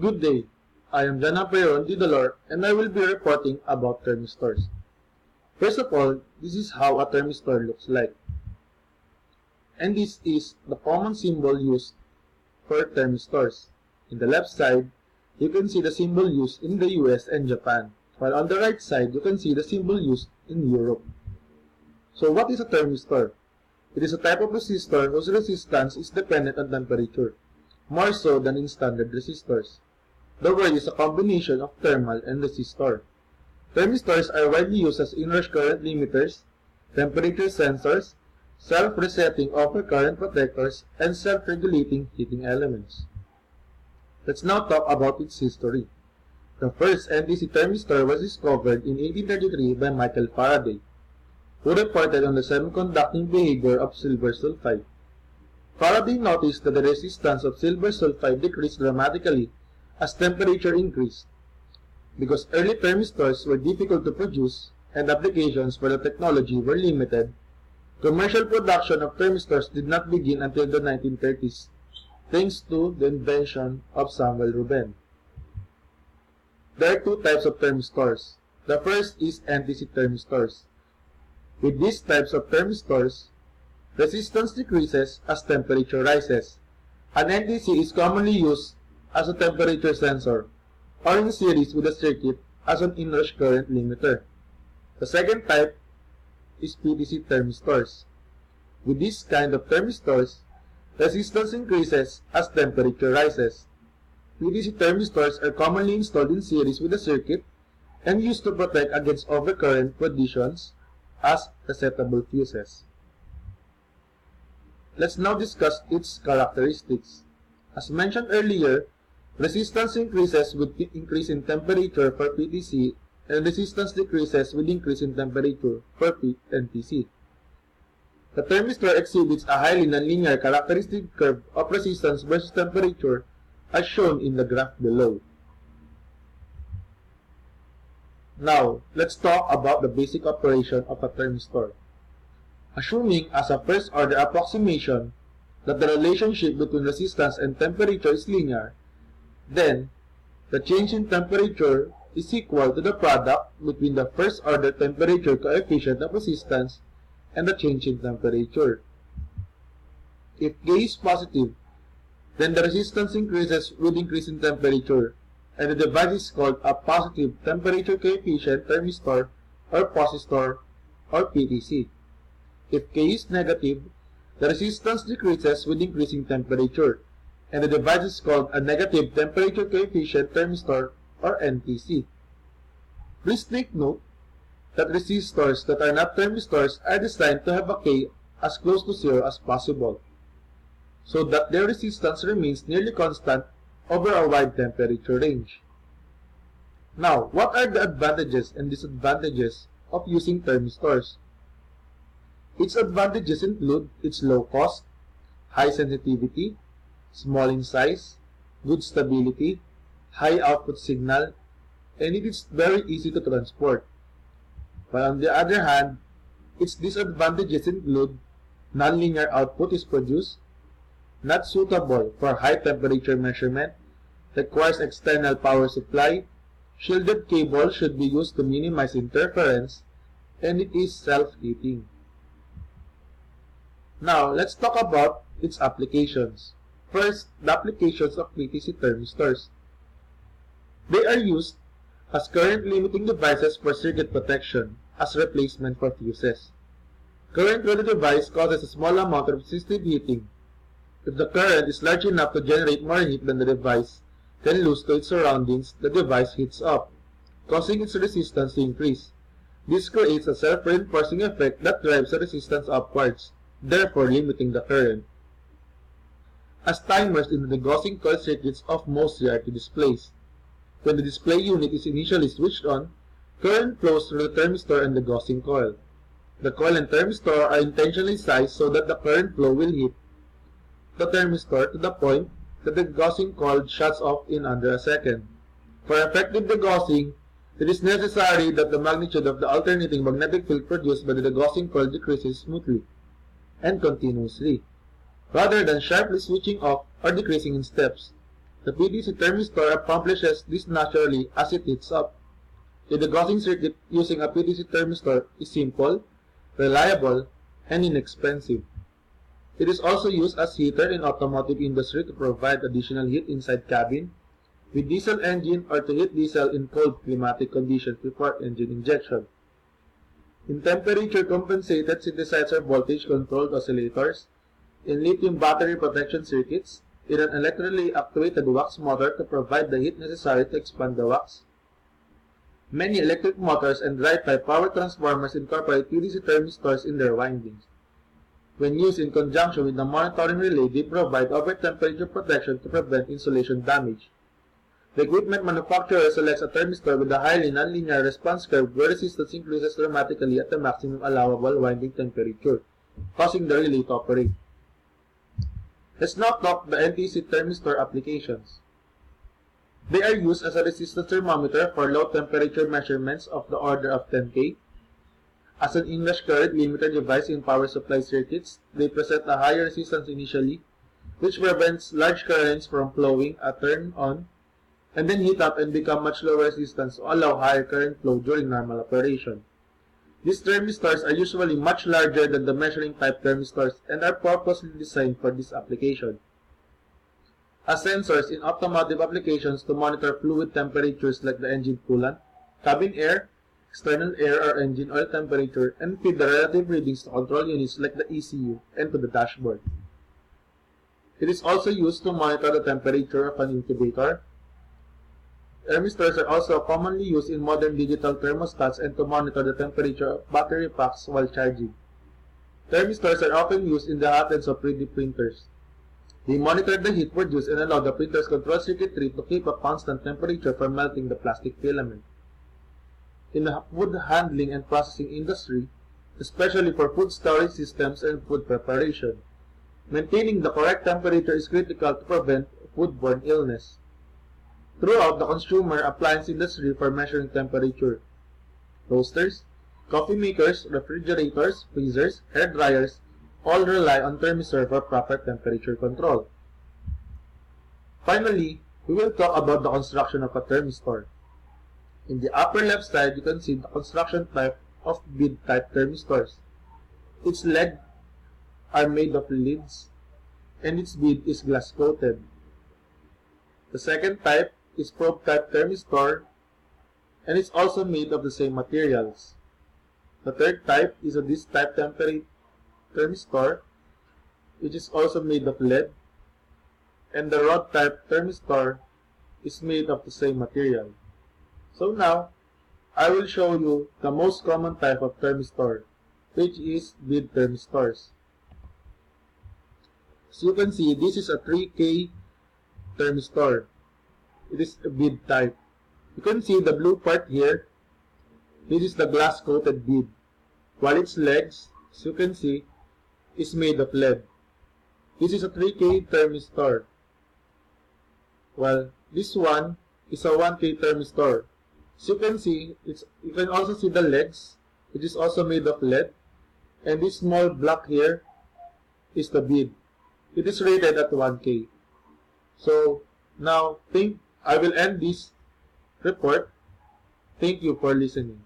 Good day, I am Dolor and I will be reporting about Thermistors. First of all, this is how a Thermistor looks like. And this is the common symbol used for Thermistors. In the left side, you can see the symbol used in the US and Japan, while on the right side, you can see the symbol used in Europe. So what is a Thermistor? It is a type of resistor whose resistance is dependent on temperature, more so than in standard resistors. The word is a combination of thermal and resistor. Thermistors are widely used as inrush current limiters, temperature sensors, self-resetting overcurrent protectors, and self-regulating heating elements. Let's now talk about its history. The first NTC thermistor was discovered in 1833 by Michael Faraday, who reported on the semiconducting behavior of silver sulfide. Faraday noticed that the resistance of silver sulfide decreased dramatically as temperature increased. Because early thermistors were difficult to produce and applications for the technology were limited, commercial production of thermistors did not begin until the 1930s, thanks to the invention of Samuel Rubin. There are two types of thermistors. The first is NTC thermistors. With these types of thermistors, resistance decreases as temperature rises. An NTC is commonly used as a temperature sensor, or in series with a circuit as an inrush current limiter. The second type is PTC thermistors. With this kind of thermistors, resistance increases as temperature rises. PTC thermistors are commonly installed in series with a circuit and used to protect against overcurrent conditions as resettable fuses. Let's now discuss its characteristics. As mentioned earlier, resistance increases with increase in temperature for PTC and resistance decreases with increase in temperature for NTC. The thermistor exhibits a highly nonlinear characteristic curve of resistance versus temperature as shown in the graph below. Now, let's talk about the basic operation of a thermistor. Assuming as a first-order approximation that the relationship between resistance and temperature is linear, then the change in temperature is equal to the product between the first-order temperature coefficient of resistance and the change in temperature. If K is positive, then the resistance increases with increase in temperature, and the device is called a positive temperature coefficient thermistor or posistor or PTC. If K is negative, the resistance decreases with increasing temperature, and the device is called a negative temperature coefficient thermistor or NTC. Please take note that resistors that are not thermistors are designed to have a K as close to 0 as possible, so that their resistance remains nearly constant over a wide temperature range. Now, what are the advantages and disadvantages of using thermistors? Its advantages include its low cost, high sensitivity, small in size, good stability, high output signal, and it is very easy to transport. While on the other hand, its disadvantages include nonlinear output is produced, not suitable for high temperature measurement, requires external power supply, shielded cable should be used to minimize interference, and it is self-heating. Now, let's talk about its applications. First, the applications of PTC thermistors. They are used as current limiting devices for circuit protection, as replacement for fuses. Current through the device causes a small amount of resistive heating. If the current is large enough to generate more heat than the device can lose to its surroundings, the device heats up, causing its resistance to increase. This creates a self-reinforcing effect that drives the resistance upwards, therefore limiting the current. As timers in the degaussing coil circuits of most CRT displays. When the display unit is initially switched on, current flows through the thermistor and the degaussing coil. The coil and thermistor are intentionally sized so that the current flow will hit the thermistor to the point that the degaussing coil shuts off in under a second. For effective degaussing, it is necessary that the magnitude of the alternating magnetic field produced by the degaussing coil decreases smoothly and continuously, rather than sharply switching off or decreasing in steps. The PDC thermistor accomplishes this naturally as it heats up. The degaussing circuit using a PDC thermistor is simple, reliable, and inexpensive. It is also used as heater in automotive industry to provide additional heat inside cabin, with diesel engine or to heat diesel in cold climatic conditions before engine injection. In temperature compensated synthesizer voltage controlled oscillators, in lithium battery protection circuits, in an electrically actuated wax motor to provide the heat necessary to expand the wax. Many electric motors and dry-type power transformers incorporate PDC thermistors in their windings. When used in conjunction with the monitoring relay, they provide over-temperature protection to prevent insulation damage. The equipment manufacturer selects a thermistor with a highly nonlinear response curve where resistance increases dramatically at the maximum allowable winding temperature, causing the relay to operate. Let's now talk the NTC thermistor applications. They are used as a resistance thermometer for low temperature measurements of the order of 10K. As an inrush current limiter device in power supply circuits, they present a higher resistance initially, which prevents large currents from flowing at turn on, and then heat up and become much lower resistance to allow higher current flow during normal operation. These thermistors are usually much larger than the measuring type thermistors and are purposely designed for this application. As sensors in automotive applications to monitor fluid temperatures like the engine coolant, cabin air, external air or engine oil temperature, and feed the relative readings to control units like the ECU and to the dashboard. It is also used to monitor the temperature of an incubator. Thermistors are also commonly used in modern digital thermostats and to monitor the temperature of battery packs while charging. Thermistors are often used in the hot-ends of 3D printers. They monitor the heat produced and allow the printer's control circuitry to keep a constant temperature from melting the plastic filament. In the food handling and processing industry, especially for food storage systems and food preparation, maintaining the correct temperature is critical to prevent foodborne illness. Throughout the consumer appliance industry for measuring temperature, toasters, coffee makers, refrigerators, freezers, hair dryers, all rely on thermistor for proper temperature control. Finally, we will talk about the construction of a thermistor. In the upper left side, you can see the construction type of bead-type thermistors. Its legs are made of leads, and its bead is glass-coated. The second type is probe-type thermistor, and it's also made of the same materials. The third type is a disc-type thermistor, which is also made of lead, and the rod-type thermistor is made of the same material. So now, I will show you the most common type of thermistor, which is bead thermistors. As you can see, this is a 3K thermistor. It is a bead type. You can see the blue part here. This is the glass-coated bead, while its legs, as you can see, is made of lead. This is a 3K thermistor, while this one is a 1K thermistor. As you can see, you can also see the legs, which is also made of lead, and this small block here is the bead. It is rated at 1K. So now I will end this report. Thank you for listening.